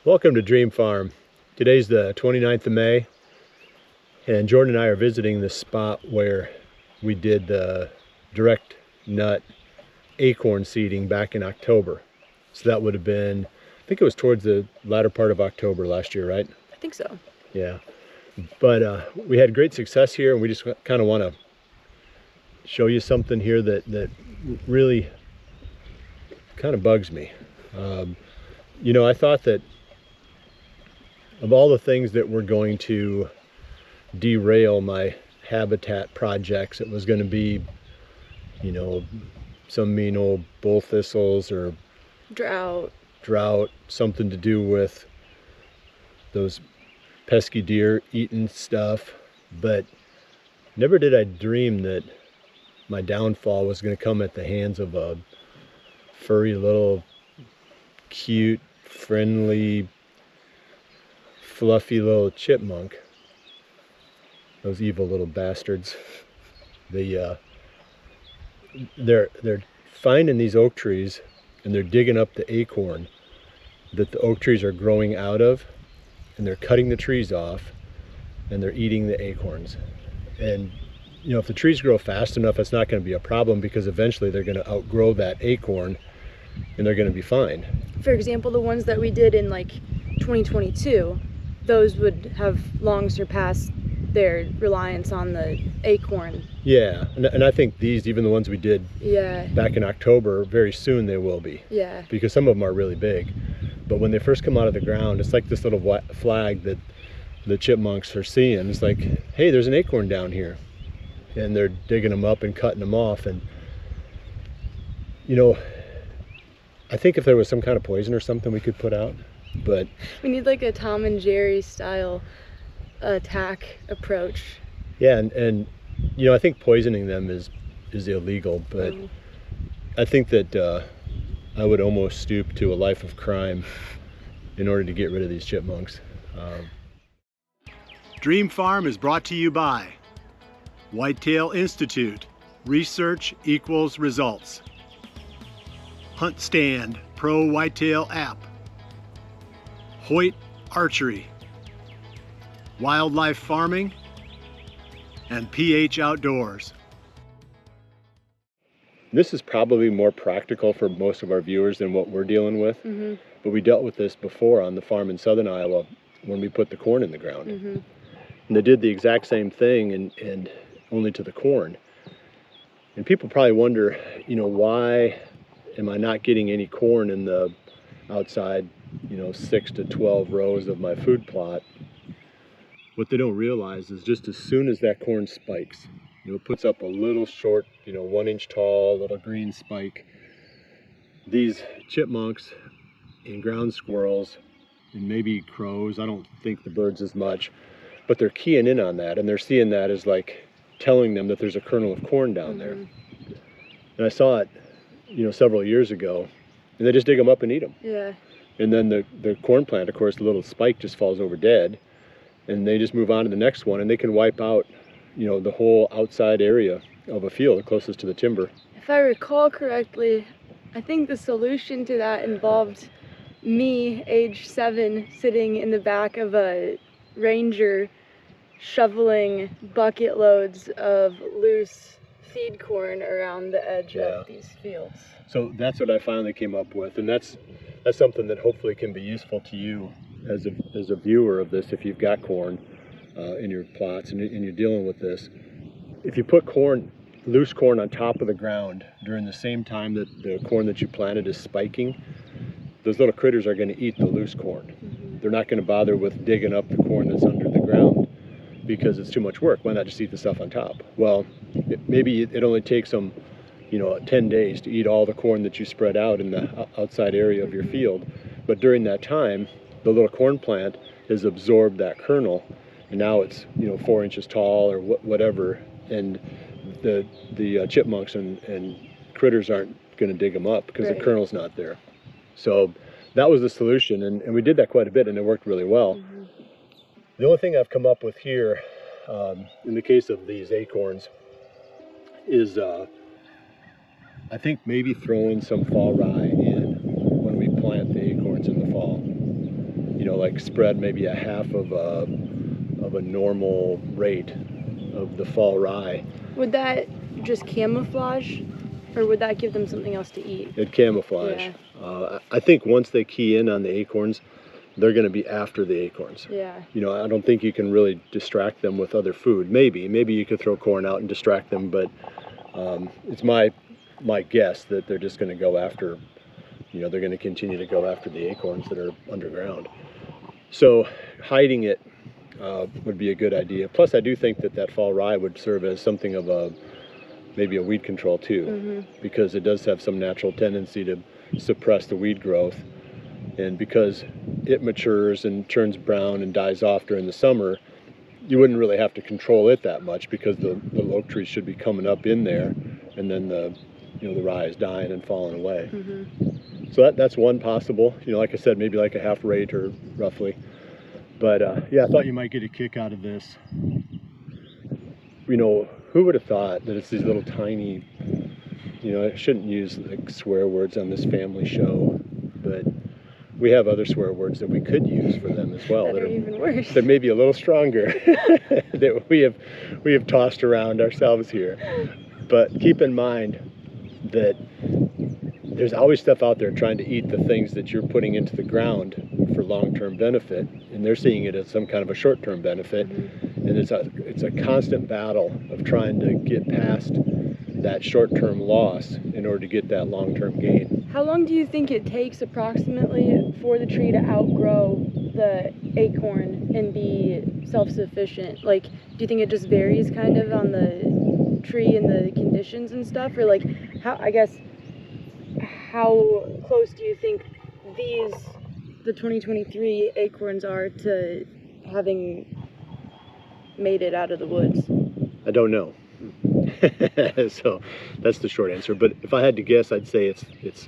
Welcome to Dream Farm. Today's the 29th of May, and Jordan and I are visiting the spot where we did the direct nut acorn seeding back in October. So that would have been, I think it was towards the latter part of October last year, right? I think so. Yeah. But we had great success here, and we just kind of want to show you something here that really kind of bugs me. You know, I thought that of all the things that were going to derail my habitat projects, it was going to be, you know, some mean old bull thistles or drought, something to do with those pesky deer eating stuff. But never did I dream that my downfall was going to come at the hands of a furry little cute, friendly, fluffy little chipmunk. Those evil little bastards. They're finding these oak trees, and they're digging up the acorn that the oak trees are growing out of, and they're cutting the trees off, and they're eating the acorns. And you know, if the trees grow fast enough, it's not going to be a problem, because eventually they're going to outgrow that acorn and they're going to be fine. For example, the ones that we did in like 2022, those would have long surpassed their reliance on the acorn. Yeah, and I think these, even the ones we did back in October, very soon they will be. Yeah. Because some of them are really big. But when they first come out of the ground, it's like this little flag that the chipmunks are seeing. It's like, hey, there's an acorn down here. And they're digging them up and cutting them off. And, you know, I think if there was some kind of poison or something we could put out, but we need like a Tom and Jerry style attack approach. Yeah, and you know, I think poisoning them is illegal, but I think that I would almost stoop to a life of crime in order to get rid of these chipmunks. Dream Farm is brought to you by Whitetail Institute. Research equals results. Hunt Stand Pro Whitetail app. Hoyt Archery, Wildlife Farming, and PH Outdoors. This is probably more practical for most of our viewers than what we're dealing with, but we dealt with this before on the farm in southern Iowa when we put the corn in the ground. And they did the exact same thing, and only to the corn. And people probably wonder, you know, why am I not getting any corn in the outside, you know, 6 to 12 rows of my food plot? What they don't realize is just as soon as that corn spikes, you know, it puts up a little short, you know, 1 inch tall little green spike, these chipmunks and ground squirrels and maybe crows, I don't think the birds as much, but they're keying in on that, and they're seeing that as like telling them that there's a kernel of corn down there. And I saw it, you know, several years ago, and they just dig them up and eat them. Yeah. And then the corn plant, of course, the little spike just falls over dead, and they just move on to the next one, and they can wipe out, you know, the whole outside area of a field closest to the timber. If I recall correctly, I think the solution to that involved me, age 7, sitting in the back of a Ranger shoveling bucket loads of loose feed corn around the edge of these fields. So that's what I finally came up with, and that's something that hopefully can be useful to you as a viewer of this if you've got corn in your plots and you're dealing with this. If you put loose corn on top of the ground during the same time that the corn that you planted is spiking, those little critters are going to eat the loose corn. They're not going to bother with digging up the corn that's under the ground because it's too much work. Why not just eat the stuff on top? Well, maybe it only takes them, you know, 10 days to eat all the corn that you spread out in the outside area of your field. But during that time, the little corn plant has absorbed that kernel, and now it's, you know, 4 inches tall or whatever, and the chipmunks and critters aren't going to dig them up because the kernel's not there. So that was the solution, and we did that quite a bit, and it worked really well. The only thing I've come up with here, in the case of these acorns, is I think maybe throwing some fall rye in when we plant the acorns in the fall. you know, like spread maybe a half of a normal rate of the fall rye. Would that just camouflage, or would that give them something else to eat? It'd camouflage. Yeah. I think once they key in on the acorns, they're going to be after the acorns. Yeah. You know, I don't think you can really distract them with other food. Maybe you could throw corn out and distract them, but it's my guess that they're just going to go after, you know, they're going to continue to go after the acorns that are underground. So hiding it would be a good idea. Plus, I do think that fall rye would serve as something of maybe a weed control too, because it does have some natural tendency to suppress the weed growth. And because it matures and turns brown and dies off during the summer, you wouldn't really have to control it that much, because the oak trees should be coming up in there, and then the rye is dying and falling away. So that's one possible, you know, like I said, maybe like a half rate or roughly. But yeah, I thought you might get a kick out of this. You know, who would have thought that it's these little tiny, you know, I shouldn't use like swear words on this family show, but we have other swear words that we could use for them as well that are even worse. That may be a little stronger that we have tossed around ourselves here. But keep in mind that there's always stuff out there trying to eat the things that you're putting into the ground for long-term benefit, and they're seeing it as some kind of a short-term benefit. And it's a constant battle of trying to get past that short-term loss in order to get that long-term gain. How long do you think it takes approximately for the tree to outgrow the acorn and be self-sufficient? Like, do you think it just varies kind of on the tree and the conditions and stuff? Or like, how close do you think the 2023 acorns are to having made it out of the woods? I don't know. So that's the short answer. But if I had to guess, I'd say it's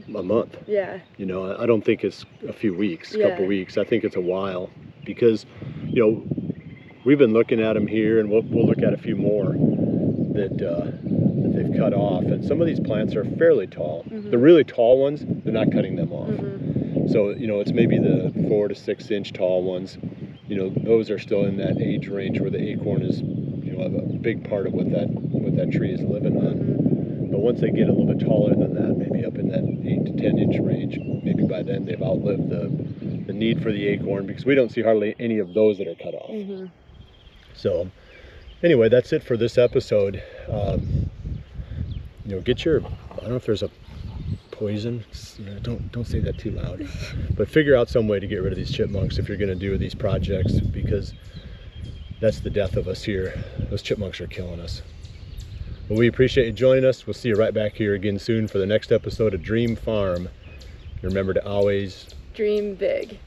a month. Yeah. You know, I don't think it's a few weeks, a Yeah. couple weeks. I think it's a while, because, you know, we've been looking at them here, and we'll look at a few more that they've cut off. And some of these plants are fairly tall. The really tall ones, they're not cutting them off. So, you know, it's maybe the 4 to 6 inch tall ones. You know, those are still in that age range where the acorn is, you know, a big part of what that tree is living on. But once they get a little bit taller than that, maybe up in that 8 to 10 inch range, maybe by then they've outlived the need for the acorn, because we don't see hardly any of those that are cut off. So anyway, that's it for this episode. You know, get your, I don't know if there's a poison, you know, don't say that too loud, but figure out some way to get rid of these chipmunks if you're going to do these projects, because that's the death of us here. Those chipmunks are killing us. Well, we appreciate you joining us. We'll see you right back here again soon for the next episode of Dream Farm. Remember to always Dream big.